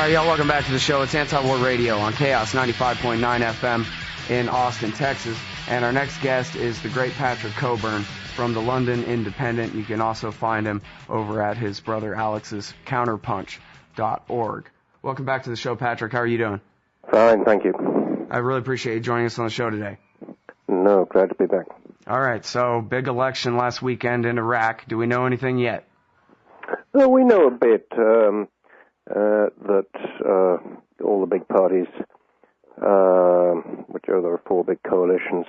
Y'all, welcome back to the show. It's Anti-War Radio on Chaos 95.9 FM in Austin, Texas. And our next guest is the great Patrick Cockburn from the London Independent. You can also find him over at his brother Alex's counterpunch.org. Welcome back to the show, Patrick. How are you doing? Fine, thank you. I really appreciate you joining us on the show today. No, glad to be back. All right, so big election last weekend in Iraq. Do we know anything yet? Well, we know a bit. That all the big parties, which are the four big coalitions,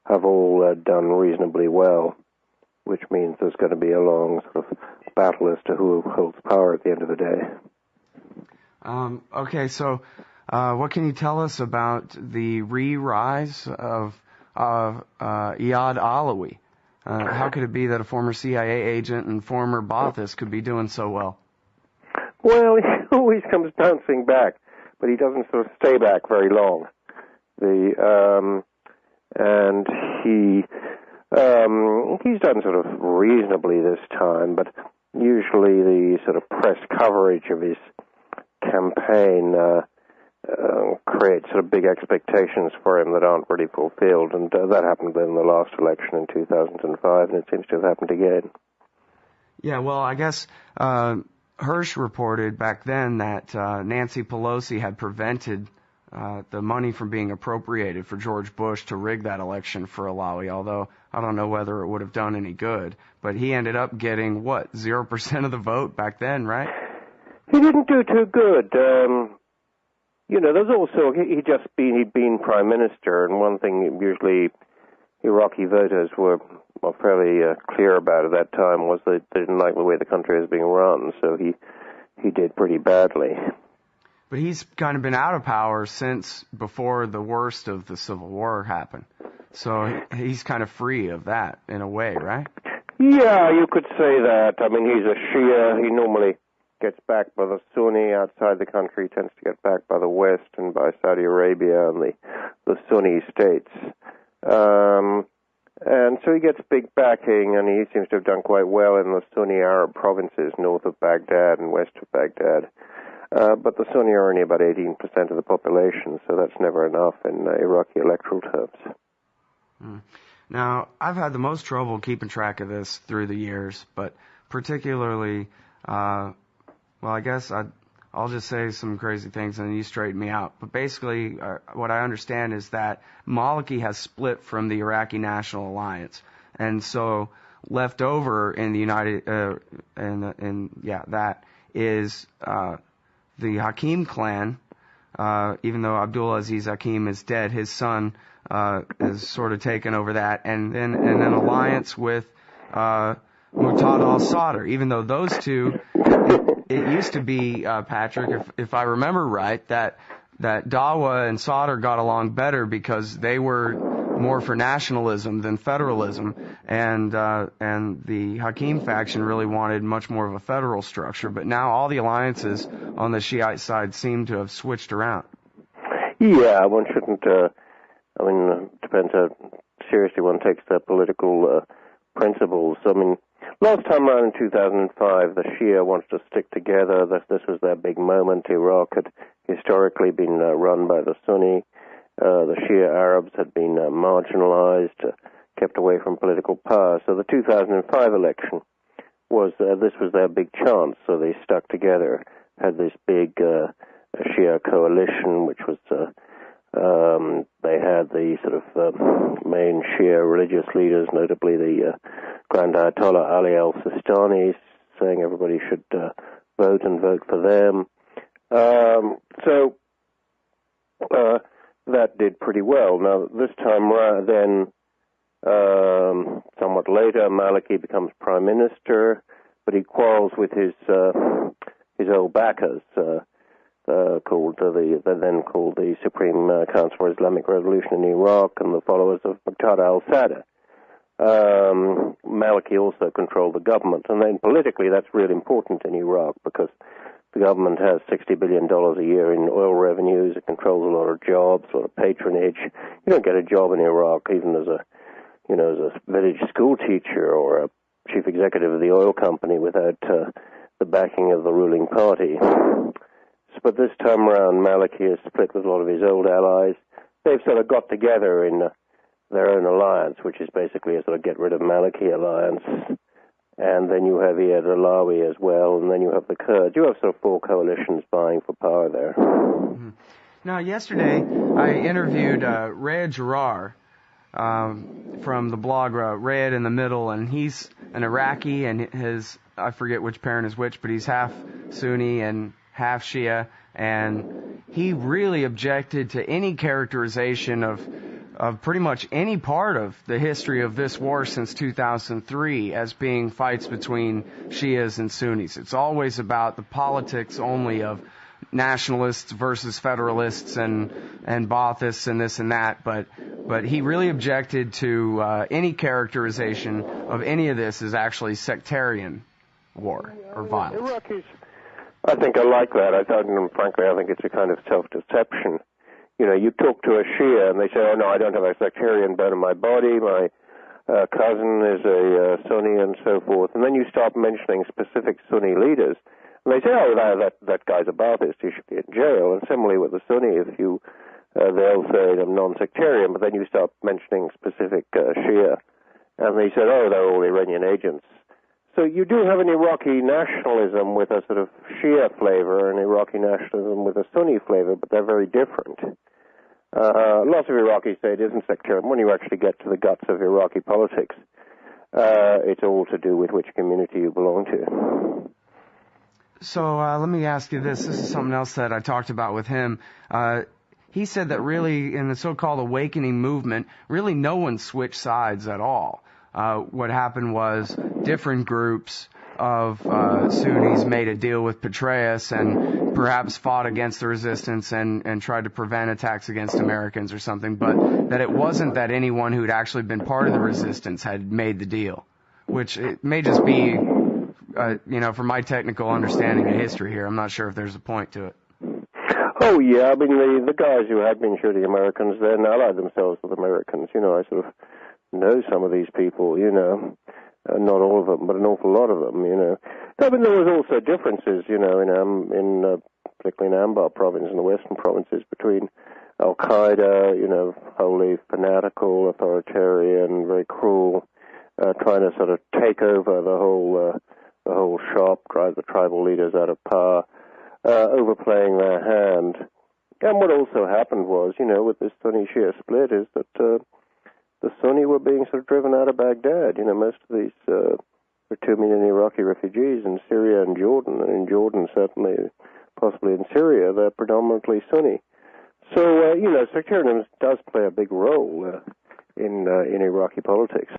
have all done reasonably well, which means there's going to be a long sort of battle as to who holds power at the end of the day. Okay, so what can you tell us about the re-rise of Iyad Alawi? How could it be that a former CIA agent and former Ba'athist could be doing so well? Well, he always comes bouncing back, but he doesn't sort of stay back very long. And he's done sort of reasonably this time, but usually the sort of press coverage of his campaign creates sort of big expectations for him that aren't really fulfilled, and that happened in the last election in 2005, and it seems to have happened again. Yeah, well, I guess Hirsch reported back then that Nancy Pelosi had prevented the money from being appropriated for George Bush to rig that election for Alawi, although I don't know whether it would have done any good. But he ended up getting, 0% of the vote back then, right? He didn't do too good. There's also, he'd been prime minister, and one thing usually Iraqi voters were fairly clear about at that time was that they didn't like the way the country was being run, so he did pretty badly. But he's kind of been out of power since before the worst of the Civil War happened. So he's kind of free of that in a way, right? Yeah, you could say that. I mean, he's a Shia. He normally gets backed by the Sunni outside the country, tends to get backed by the West and by Saudi Arabia and the Sunni states. And so he gets big backing, and he seems to have done quite well in the Sunni Arab provinces north of Baghdad and west of Baghdad. But the Sunni are only about 18% of the population, so that's never enough in Iraqi electoral terms. Now, I've had the most trouble keeping track of this through the years, but particularly, I guess I'll just say some crazy things and you straighten me out. But basically, what I understand is that Maliki has split from the Iraqi National Alliance, and so left over in the United, that is the Hakim clan. Even though Abdul Aziz Hakim is dead, his son is sort of taken over that, and then an alliance with Muqtada al-Sadr. Even though those two. It used to be, Patrick, if I remember right, that Dawa and Sadr got along better because they were more for nationalism than federalism, and the Hakim faction really wanted much more of a federal structure. But now all the alliances on the Shiite side seem to have switched around. Yeah, one shouldn't. Depends how seriously one takes their political principles. Last time around in 2005, the Shia wanted to stick together. This was their big moment. Iraq had historically been run by the Sunni. The Shia Arabs had been marginalized, kept away from political power. So the 2005 election was their big chance. So they stuck together, had this big Shia coalition, which was they had the sort of main Shia religious leaders, notably the Grand Ayatollah Ali al-Sistani, saying everybody should vote and vote for them. So that did pretty well. Now, this time somewhat later, Maliki becomes prime minister, but he quarrels with his old backers, called the Supreme Council for Islamic Revolution in Iraq and the followers of Muqtada al-Sadr. Maliki also controlled the government, and then politically that's really important in Iraq because the government has $60 billion a year in oil revenues. It controls a lot of jobs, a lot of patronage. You don't get a job in Iraq even as a village school teacher or a chief executive of the oil company without the backing of the ruling party. but this time around Maliki is split with a lot of his old allies. They've sort of got together in their own alliance, which is basically a sort of get rid of Maliki alliance. And then you have Iyad Alawi as well, and then you have the Kurds. You have sort of four coalitions vying for power there. Mm-hmm. Now, yesterday I interviewed Rayed Jarrar from the blog Rayed in the Middle, and he's an Iraqi, and I forget which parent is which, but he's half Sunni and half Shia, and he really objected to any characterization of pretty much any part of the history of this war since 2003 as being fights between Shias and Sunnis. It's always about the politics only of nationalists versus federalists and Baathists and this and that, but he really objected to any characterization of any of this as actually sectarian war or violence. Iraqis, I think I like that. Frankly, I think it's a kind of self-deception. You know, you talk to a Shia and they say, oh no, I don't have a sectarian bone in my body, my cousin is a Sunni and so forth, and then you start mentioning specific Sunni leaders, and they say, oh, that guy's a Baathist, he should be in jail. And similarly with the Sunni, if you, they'll say I'm non-sectarian, but then you start mentioning specific Shia, and they said, oh, they're all Iranian agents. So you do have an Iraqi nationalism with a sort of Shia flavor, and Iraqi nationalism with a Sunni flavor, but they're very different. Lots of Iraqis say it isn't sectarian. When you actually get to the guts of Iraqi politics, it's all to do with which community you belong to. So let me ask you this. This is something else that I talked about with him. He said that really in the so-called awakening movement, really no one switched sides at all. What happened was different groups of Sunnis made a deal with Petraeus and perhaps fought against the resistance and tried to prevent attacks against Americans or something, but that it wasn't that anyone who'd actually been part of the resistance had made the deal, which it may just be, from my technical understanding of history here, I'm not sure if there's a point to it. Oh, yeah, I mean, the guys who had been shooting Americans then allied themselves with Americans. You know, I sort of know some of these people, not all of them, but an awful lot of them, No, but there was also differences, particularly in Anbar province and the western provinces between Al-Qaeda, wholly fanatical, authoritarian, very cruel, trying to sort of take over the whole shop, drive the tribal leaders out of power, overplaying their hand. And what also happened was, with this Sunni-Shia split is that the Sunni were being sort of driven out of Baghdad. Most of these, there are 2 million Iraqi refugees in Syria and Jordan, and in Jordan certainly, possibly in Syria, they're predominantly Sunni. So, sectarianism does play a big role in Iraqi politics.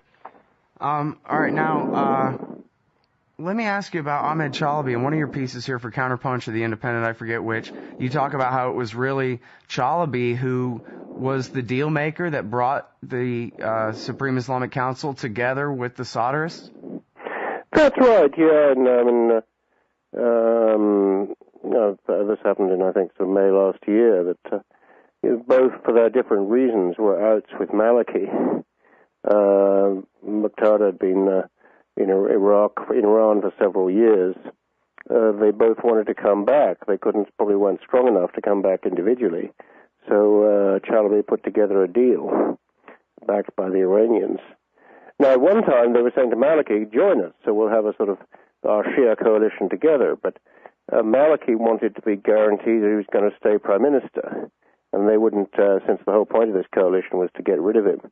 All right, now, let me ask you about Ahmed Chalabi. In one of your pieces here for Counterpunch or The Independent, I forget which, you talk about how it was really Chalabi who was the deal maker that brought the Supreme Islamic Council together with the Sadrists? That's right, yeah. And this happened in, I think, May last year, that both, for their different reasons, were outs with Maliki. Muqtada had been in Iran for several years. They both wanted to come back. They probably weren't strong enough to come back individually. So Chalabi put together a deal backed by the Iranians. Now, at one time, they were saying to Maliki, join us, so we'll have a sort of our Shia coalition together. But Maliki wanted to be guaranteed that he was going to stay prime minister. And they wouldn't, since the whole point of this coalition was to get rid of him,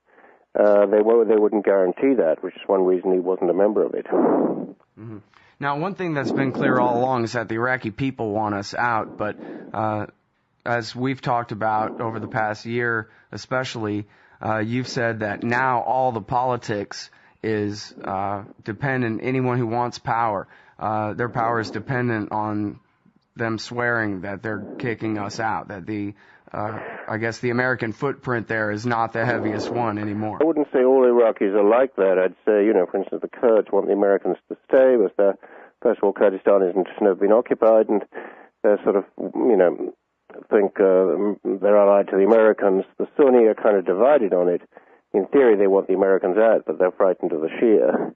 they wouldn't guarantee that, which is one reason he wasn't a member of it. Mm-hmm. Now, one thing that's been clear all along is that the Iraqi people want us out, but as we've talked about over the past year especially, you've said that now all the politics is dependent, anyone who wants power, their power is dependent on them swearing that they're kicking us out, that I guess the American footprint there is not the heaviest one anymore. I wouldn't say all Iraqis are like that. I'd say, for instance, the Kurds want the Americans to stay, but first of all, Kurdistan has never been occupied, and they're sort of, think they're allied to the Americans. The Sunni are kind of divided on it. In theory, they want the Americans out, but they're frightened of the Shia.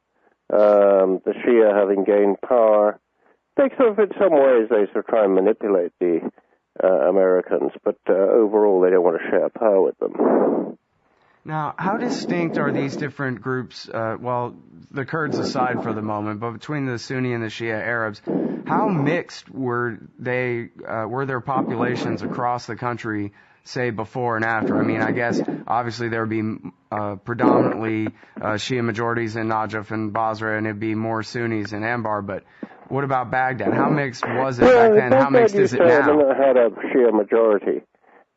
The Shia, having gained power, They sort of, in some ways, they sort of try and manipulate the Americans, but overall they don't want to share power with them. Now, how distinct are these different groups, well, the Kurds aside for the moment, but between the Sunni and the Shia Arabs, how mixed were their populations across the country, say, before and after? I mean, I guess, obviously, there would be predominantly Shia majorities in Najaf and Basra, and it'd be more Sunnis in Anbar, but what about Baghdad? How mixed was it back then? How mixed is it now? It had a Shia majority.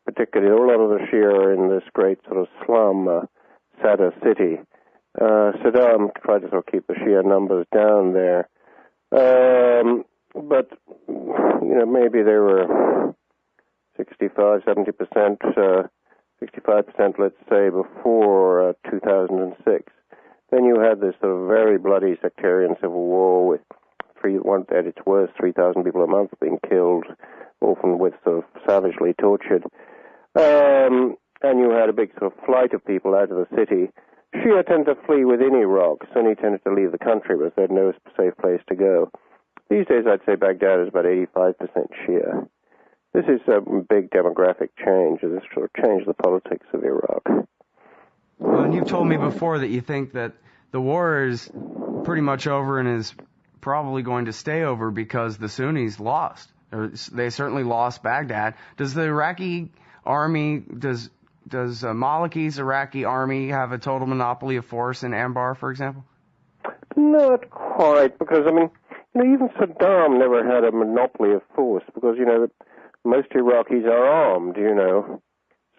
Particularly, a lot of the Shia are in this great sort of slum, Sadr city. Saddam tried to sort of keep the Shia numbers down there. But, maybe they were 65, 70%, 65%, let's say, before 2006. Then you had this sort of very bloody sectarian civil war with at its worst, 3,000 people a month being killed, often with sort of savagely tortured. And you had a big sort of flight of people out of the city. Shia tended to flee within Iraq. Sunni tended to leave the country because they had no safe place to go. These days, I'd say Baghdad is about 85% Shia. This is a big demographic change. This sort of changed the politics of Iraq. Well, and you've told me before that you think that the war is pretty much over and is probably going to stay over because the Sunnis lost. They certainly lost Baghdad. Does the Iraqi army, does Maliki's Iraqi army have a total monopoly of force in Anbar, for example? Not quite, because, even Saddam never had a monopoly of force, because, most Iraqis are armed,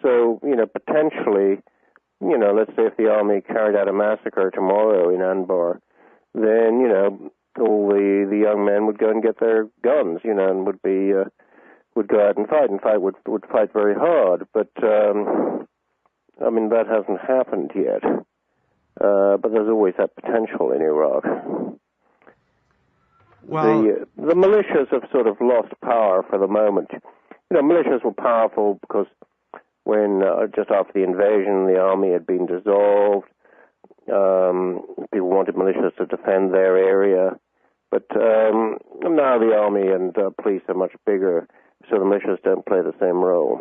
So, potentially, let's say if the army carried out a massacre tomorrow in Anbar, then, all the young men would go and get their guns, and would go out and fight, would fight very hard. But, that hasn't happened yet. But there's always that potential in Iraq. Well, the militias have sort of lost power for the moment. Militias were powerful because when, just after the invasion, the army had been dissolved, people wanted militias to defend their area. But now the army and police are much bigger, so the militias don't play the same role.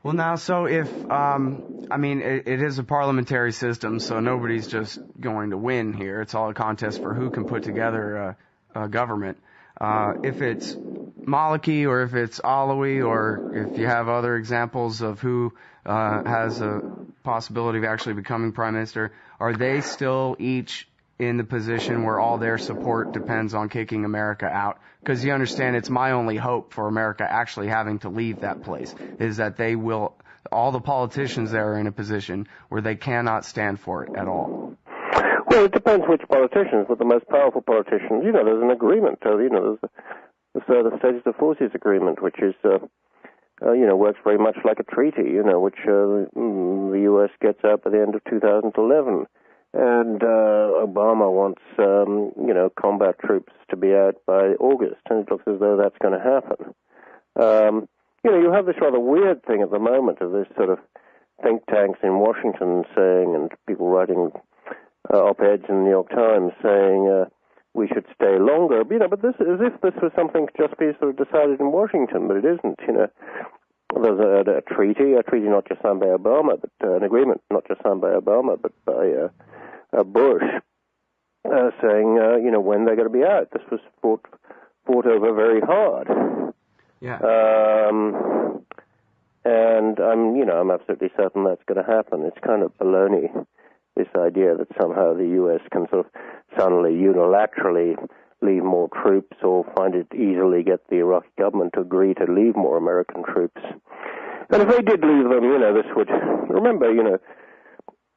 Well, now, so if, it is a parliamentary system, so nobody's just going to win here. It's all a contest for who can put together a government. If it's Maliki or if it's Alawi or if you have other examples of who has a possibility of actually becoming prime minister, are they still each in the position where all their support depends on kicking America out? Because you understand, it's my only hope for America actually having to leave that place, is that they will, all the politicians there are in a position where they cannot stand for it at all. Well, it depends which politicians, but the most powerful politicians, there's an agreement. There's the Status of Forces Agreement, which is, works very much like a treaty, which the U.S. gets out by the end of 2011. And Obama wants, combat troops to be out by August, and it looks as though that's going to happen. You have this rather weird thing at the moment of this sort of think tanks in Washington saying, and people writing op-eds in the New York Times saying we should stay longer. But this, as if this was something to just be sort of decided in Washington, but it isn't. There's a treaty not just signed by Obama, but an agreement not just signed by Obama, but by Bush, saying, when they're going to be out. This was fought over very hard. Yeah. And I'm absolutely certain that's going to happen. It's kind of baloney, this idea that somehow the U.S. can sort of suddenly unilaterally leave more troops or find it easily get the Iraqi government to agree to leave more American troops. And if they did leave them, this would, remember,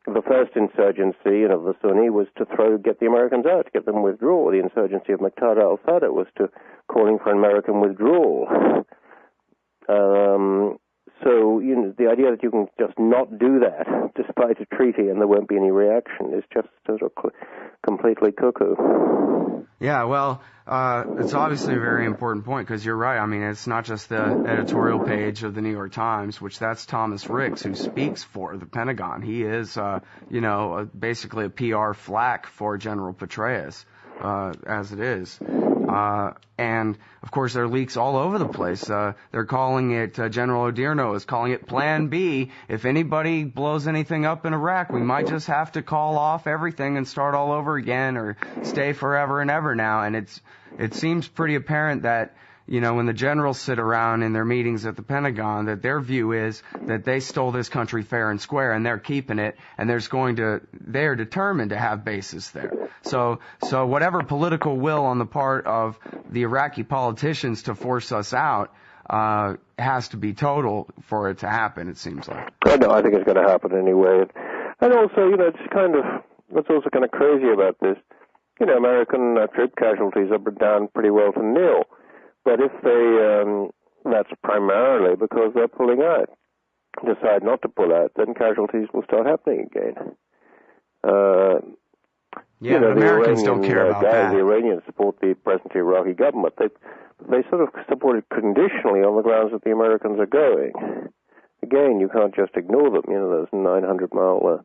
the first insurgency of the Sunni was to get the Americans out, to get them withdraw. The insurgency of Muqtada al-Sadr was to calling for an American withdrawal. So, the idea that you can just not do that despite a treaty and there won't be any reaction is just sort of completely cuckoo. Yeah, well, it's obviously a very important point because you're right. It's not just the editorial page of the New York Times, which that's Thomas Ricks, who speaks for the Pentagon. He is, basically a PR flack for General Petraeus, as it is. And, of course, there are leaks all over the place. They're calling it, General Odirno is calling it Plan B. If anybody blows anything up in Iraq, we might just have to call off everything and start all over again or stay forever and ever now. And it seems pretty apparent that, when the generals sit around in their meetings at the Pentagon, that their view is that they stole this country fair and square and they're keeping it, and they're determined to have bases there. So whatever political will on the part of the Iraqi politicians to force us out, has to be total for it to happen, it seems like. No, I think it's going to happen anyway. And also, what's also kind of crazy about this, American troop casualties are down pretty well to nil. But if that's primarily because they're pulling out, decide not to pull out, then casualties will start happening again. The Americans don't care about that. The Iranians support the present Iraqi government. They sort of support it conditionally on the grounds that the Americans are going. Again, you can't just ignore them. There's a 900-mile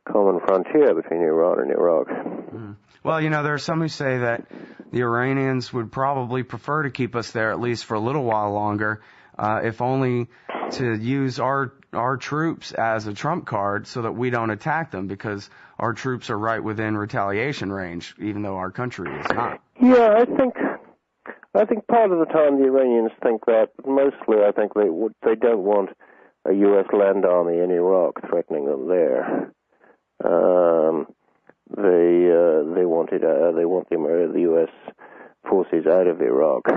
common frontier between Iran and Iraq. Mm. Well, there are some who say that the Iranians would probably prefer to keep us there at least for a little while longer, if only to use our troops as a trump card so that we don't attack them, because our troops are right within retaliation range, even though our country is not. Yeah, I think part of the time the Iranians think that, but mostly I think they don't want a U.S. land army in Iraq threatening them there. They want the U.S. forces out of Iraq,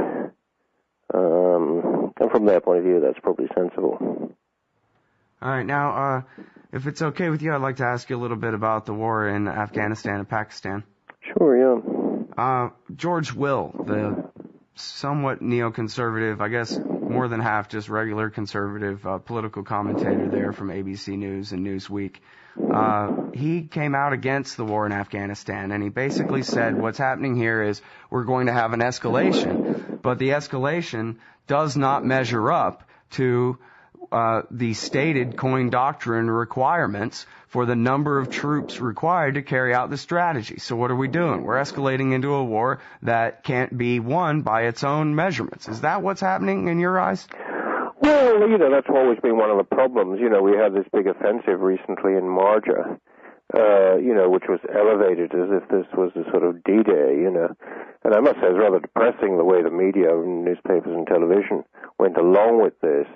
and from their point of view, that's probably sensible. All right, now, if it's okay with you, I'd like to ask you a little bit about the war in Afghanistan and Pakistan. Sure, yeah. George Will, the somewhat neoconservative, I guess more than half just regular conservative political commentator there from ABC News and Newsweek, he came out against the war in Afghanistan, and he basically said what's happening here is we're going to have an escalation, but the escalation does not measure up to the stated Coin Doctrine requirements for the number of troops required to carry out the strategy. So what are we doing? We're escalating into a war that can't be won by its own measurements. Is that what's happening in your eyes? Well, that's always been one of the problems. We had this big offensive recently in Marjah, which was elevated as if this was a sort of D-Day, And I must say it's rather depressing the way the media, newspapers and television went along with this.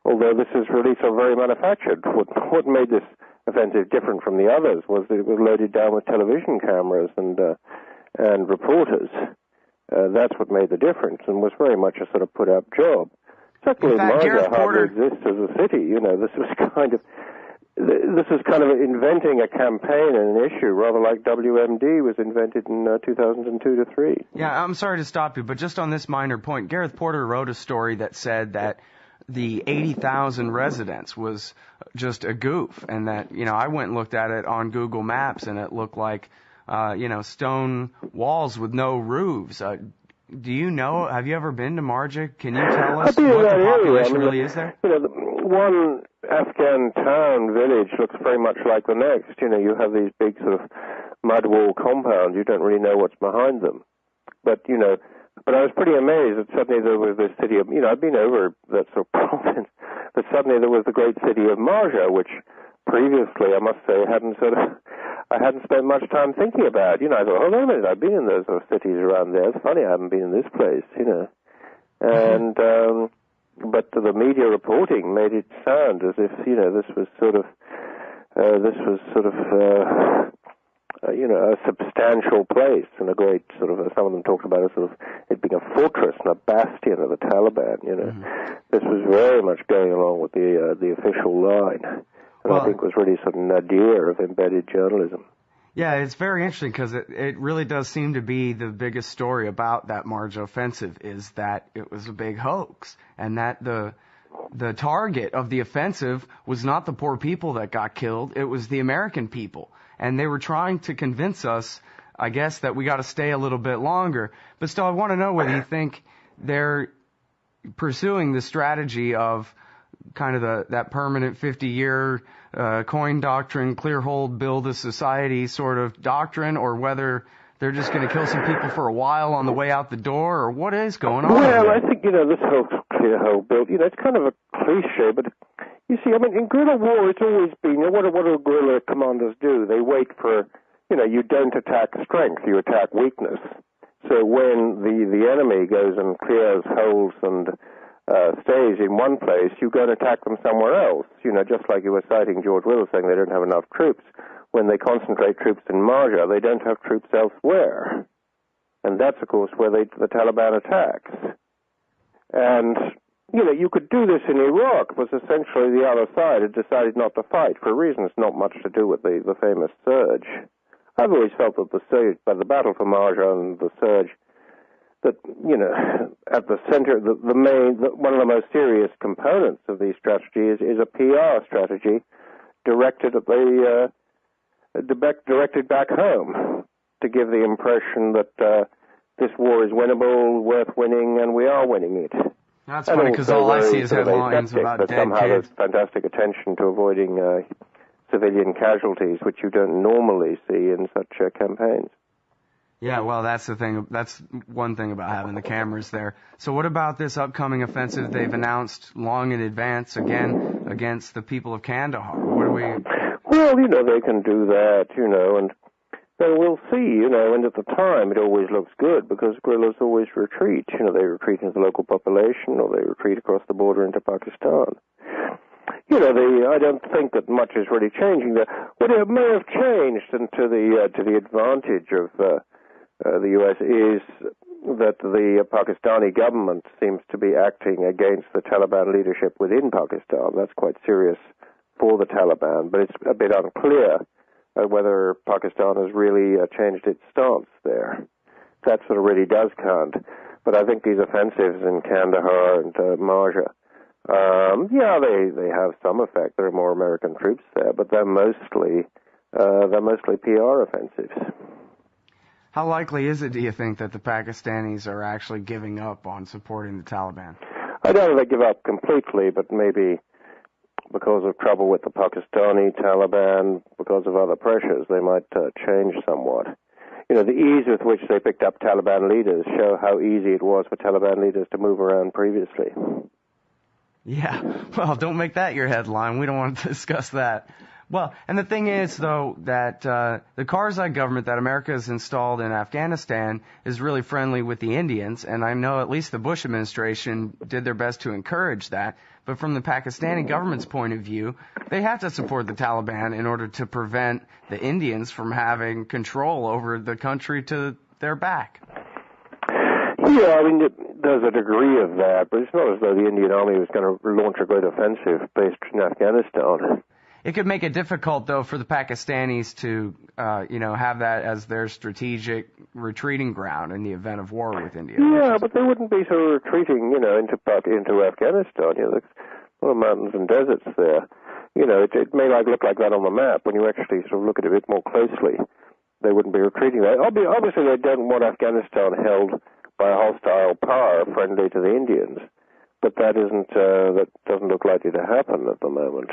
Although this is really so very manufactured. What made this offensive different from the others was that it was loaded down with television cameras and reporters. That's what made the difference, and was very much a sort of put-up job. Secondly, Marjah hardly exists as a city. This was kind of inventing a campaign and an issue, rather like WMD was invented in 2002-3. Yeah, I'm sorry to stop you, but just on this minor point, Gareth Porter wrote a story that said that the 80,000 residents was just a goof, and that, I went and looked at it on Google Maps, and it looked like, stone walls with no roofs. Do you know, have you ever been to Marjah? Can you tell us what the population really is there? One Afghan town, village, looks very much like the next. You have these big sort of mud wall compounds. You don't really know what's behind them. But I was pretty amazed that suddenly there was this city of, I've been over that sort of province, but suddenly there was the great city of Marjah, which previously, I must say, I hadn't spent much time thinking about. I thought, hold on a minute, I've been in those sort of cities around there. It's funny I haven't been in this place, And, but the media reporting made it sound as if, this was sort of a substantial place and a great sort of, some of them talked about it sort of it being a fortress and a bastion of the Taliban, Mm-hmm. This was very much going along with the official line. And I think was really sort of nadir of embedded journalism. Yeah, it's very interesting because it really does seem to be the biggest story about that Marjah offensive is that it was a big hoax, and that the target of the offensive was not the poor people that got killed, it was the American people. And they were trying to convince us, I guess, that we got to stay a little bit longer. But still, I want to know whether you think they're pursuing the strategy of kind of that permanent 50-year coin doctrine, clear hold, build a society sort of doctrine, or whether they're just going to kill some people for a while on the way out the door, or what is going on? Well, I think, this whole clear hole build, it's kind of a cliche, but you see, in guerrilla war, it's always been, what do guerrilla commanders do? They wait for, you don't attack strength, you attack weakness. So when the enemy goes and clears holes and stays in one place, you go and attack them somewhere else. Just like you were citing George Will saying they don't have enough troops. When they concentrate troops in Marjah, they don't have troops elsewhere. And that's, of course, where the Taliban attacks. And, you could do this in Iraq, was essentially the other side had decided not to fight for reasons not much to do with the famous surge. I've always felt that the surge, by the battle for Marjah and the surge, that, at the center, one of the most serious components of these strategies is a PR strategy directed at directed back home to give the impression that this war is winnable, worth winning, and we are winning it. That's funny because all I see is headlines about dead somehow kids. There's fantastic attention to avoiding civilian casualties, which you don't normally see in such campaigns. Yeah, well, that's the thing. That's one thing about having the cameras there. So what about this upcoming offensive they've announced long in advance, again, against the people of Kandahar? What do we... Well, they can do that, and then we'll see, and at the time it always looks good because guerrillas always retreat. They retreat into the local population or they retreat across the border into Pakistan. I don't think that much is really changing there. What it may have changed and to the advantage of the U.S. is that the Pakistani government seems to be acting against the Taliban leadership within Pakistan. That's quite serious for the Taliban, but it's a bit unclear whether Pakistan has really changed its stance there. That sort of really does count. But I think these offensives in Kandahar and Marjah, they have some effect. There are more American troops there, but they're mostly PR offensives. How likely is it, do you think, that the Pakistanis are actually giving up on supporting the Taliban? I don't know if they give up completely, but maybe because of trouble with the Pakistani Taliban, because of other pressures, they might change somewhat. The ease with which they picked up Taliban leaders show how easy it was for Taliban leaders to move around previously. Yeah, well, don't make that your headline. We don't want to discuss that. Well, and the thing is, though, that the Karzai government that America has installed in Afghanistan is really friendly with the Indians, and I know at least the Bush administration did their best to encourage that. But from the Pakistani government's point of view, they have to support the Taliban in order to prevent the Indians from having control over the country to their back. Yeah, there's a degree of that, but it's not as though the Indian Army was going to launch a great offensive based in Afghanistan. It could make it difficult, though, for the Pakistanis to, have that as their strategic retreating ground in the event of war with India. Yeah, but they wouldn't be sort of retreating, into Afghanistan. There's a lot of mountains and deserts there. It may look like that on the map. When you actually sort of look at it a bit more closely, they wouldn't be retreating there. Obviously, they don't want Afghanistan held by a hostile power friendly to the Indians, but that doesn't look likely to happen at the moment.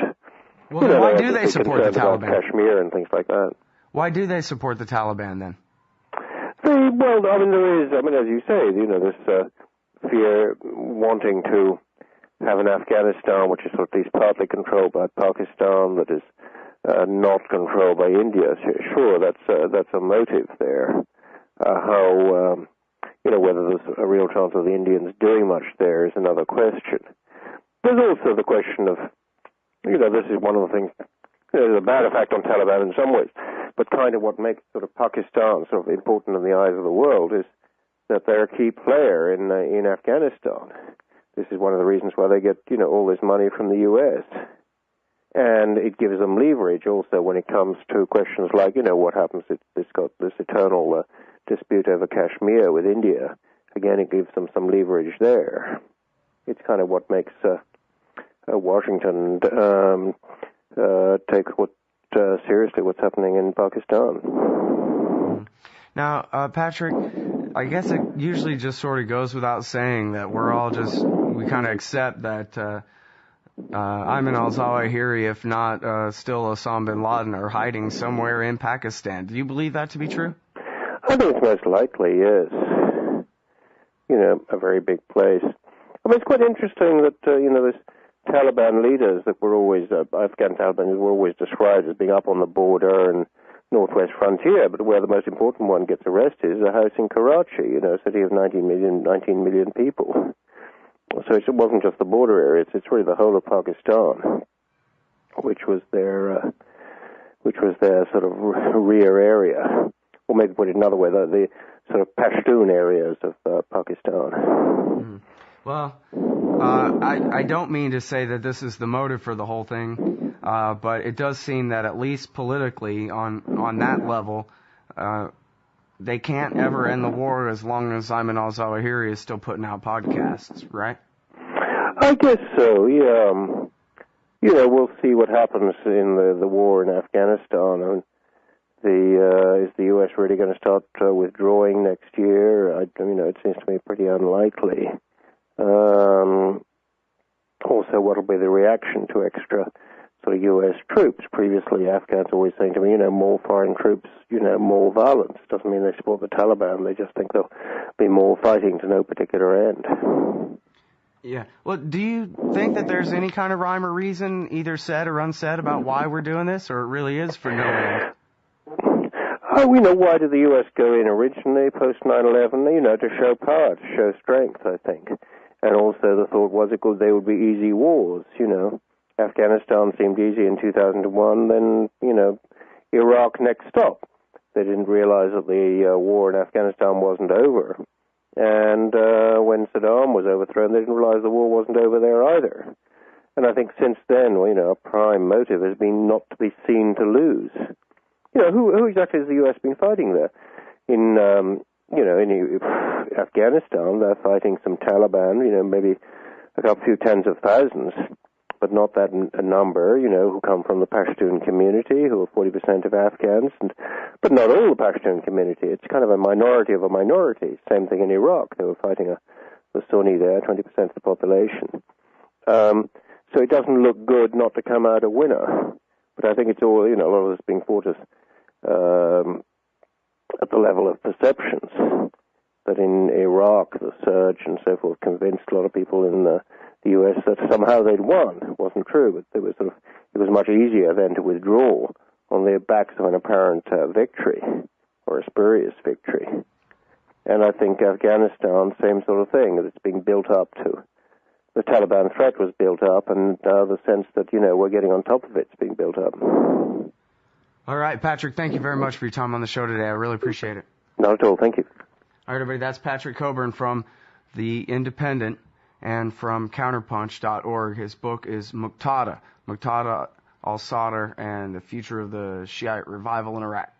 Well, then why do they support the Taliban? Kashmir and things like that. Why do they support the Taliban then? There is, as you say, this fear wanting to have an Afghanistan which is at least partly controlled by Pakistan, that is not controlled by India. Sure, that's a motive there. Whether there's a real chance of the Indians doing much there is another question. There's also the question of, this is one of the things, there's a bad effect on Taliban in some ways, but kind of what makes sort of Pakistan sort of important in the eyes of the world is that they're a key player in Afghanistan. This is one of the reasons why they get, all this money from the U.S. And it gives them leverage also when it comes to questions like, what happens if this eternal dispute over Kashmir with India. Again, it gives them some leverage there. It's kind of what makes Washington take seriously what's happening in Pakistan. Now, Patrick, I guess it usually just sort of goes without saying that we kind of accept that Ayman al-Zawahiri, if not still Osama bin Laden, are hiding somewhere in Pakistan. Do you believe that to be true? I think it's most likely, yes. You know, a very big place. I mean, it's quite interesting that, you know, this Taliban leaders that were always, Afghan Taliban were always described as being up on the border and northwest frontier, but where the most important one gets arrested is a house in Karachi, you know, a city of 19 million people. So it wasn't just the border area, it's really the whole of Pakistan, which was their sort of rear area. Or maybe put it another way, the sort of Pashtun areas of Pakistan. Mm. Well, I don't mean to say that this is the motive for the whole thing, but it does seem that at least politically, on that level, they can't ever end the war as long as Ayman al-Zawahiri is still putting out podcasts, right? I guess so, yeah. You know, we'll see what happens in the war in Afghanistan. I mean, is the U.S. really going to start withdrawing next year? You know, it seems to me pretty unlikely. Also, what will be the reaction to extra sort of U.S. troops? Previously, Afghans always saying to me, you know, more foreign troops, you know, more violence. Doesn't mean they support the Taliban. They just think there'll be more fighting to no particular end. Yeah. Well, do you think that there's any kind of rhyme or reason, either said or unsaid, about why we're doing this, or it really is for no end? We know why did the U.S. go in originally, post 9/11? You know, to show power, to show strength, I think. And also the thought was it they would be easy wars, you know. Afghanistan seemed easy in 2001, then, you know, Iraq next stop. They didn't realize that the war in Afghanistan wasn't over. And when Saddam was overthrown, they didn't realize the war wasn't over there either. And I think since then, well, you know, a prime motive has been not to be seen to lose. You know, who exactly has the U.S. been fighting there? In, you know, in Afghanistan, they're fighting some Taliban, you know, maybe a few tens of thousands, but not that a number, you know, who come from the Pashtun community, who are 40% of Afghans, but not all the Pashtun community. It's kind of a minority of a minority. Same thing in Iraq. They were fighting the Sunni there, 20% of the population. So it doesn't look good not to come out a winner. But I think it's all, you know, a lot of this being fought as at the level of perceptions. That in Iraq, the surge and so forth convinced a lot of people in the U.S. that somehow they'd won. It wasn't true, but it was much easier then to withdraw on the backs of an apparent victory or a spurious victory. And I think Afghanistan, same sort of thing, that it's being built up to. The Taliban threat was built up, and the sense that, you know, we're getting on top of it's being built up. All right, Patrick, thank you very much for your time on the show today. I really appreciate it. Not at all, thank you. All right, everybody, that's Patrick Cockburn from The Independent and from counterpunch.org. His book is Muqtada al-Sadr and the Future of the Shiite Revival in Iraq.